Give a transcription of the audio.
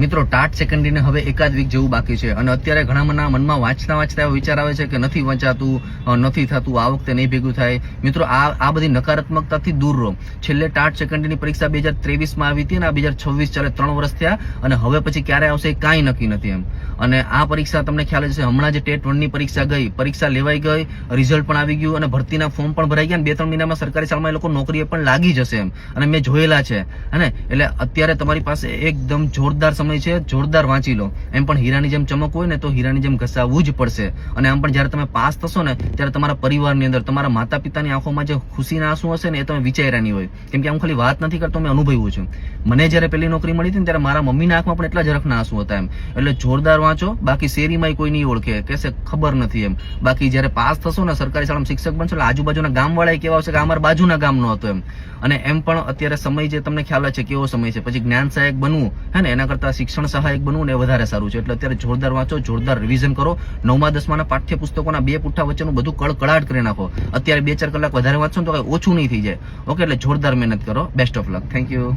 મિત્રો ટાટ સેકન્ડરીને હવે એકાદ વીક જેવું બાકી છે અને અત્યારે ઘણા મના મનમાં વાંચતા એવો વિચાર આવે છે કે નથી વંચાતું, નથી થતું, આ વખતે નહીં ભેગું થાય. મિત્રો આ બધી નકારાત્મકતાથી દૂર રહો. છેલ્લે ટાટ સેકન્ડરીની પરીક્ષા 2023માં આવી હતી અને 2026 ચાલે 3 વર્ષ થયા અને હવે પછી ક્યારે આવશે એ કાંઈ નક્કી નથી એમ. અને આ પરીક્ષા તમને ખ્યાલ જ છે, હમણાં જે ટેટ 1ની પરીક્ષા ગઈ, પરીક્ષા લેવાઈ ગઈ, રિઝલ્ટ પણ આવી ગયું અને ભરતીના ફોર્મ પણ ભરાઈ ગયા અને 2-3 મહિનામાં સરકારી શાળામાં એ લોકો નોકરીએ પણ લાગી જશે એમ. અને મેં જોયેલા છે હે. એટલે અત્યારે તમારી પાસે એકદમ જોરદાર સમય છે, જોરદાર વાંચી લો. એમ પણ હીરાની જેમ ચમક હોય ને તો હીરાની જેમ ઘસાવવું જ પડશે. અને આમ પણ જ્યારે તમે પાસ થશો ને ત્યારે તમારા પરિવારની અંદર, તમારા માતા પિતાની આંખોમાં જે ખુશીના આંસુ હશે ને એ તમે વિચાર્યા નહીં હોય. કેમ કે આમ ખાલી વાત નથી કરતો, મેં અનુભવ્યું છે. મને જ્યારે પહેલી નોકરી મળી હતી ને ત્યારે મારા મમ્મીના આંખમાં પણ એટલા ઝરખના આંસુ હતા એમ. એટલે જોરદાર વાંચો, બાકી શેરીમાં કોઈ નહીં ઓળખે, કહેશે ખબર નથી એમ. બાકી જ્યારે પાસ થશો ને, સરકારી શાળામાં શિક્ષક બનશો એટલે આજુબાજુના ગામવાળા કેવા આવશે કે અમારા બાજુના ગામનો હતો એમ. અને એમ પણ અત્યારે સમય જે તમને ખ્યાલ છે કેવો સમય છે, પછી જ્ઞાન સહાયક બનવું હે ને એના કરતા શિક્ષણ સહાયક બનવું ને એ વધારે સારું છે. એટલે અત્યારે જોરદાર વાંચો, જોરદાર રિવિઝન કરો. 9મા 10માના પાઠ્યપુસ્તકોના 2 પુઠ્ઠા વચ્ચેનું બધું કળકળાટ કરી નાખો. અત્યારે 2-4 કલાક વધારે વાંચો ને તો કઈ ઓછું નહીં થઈ જાય. ઓકે, એટલે જોરદાર મહેનત કરો. Best of luck. Thank you.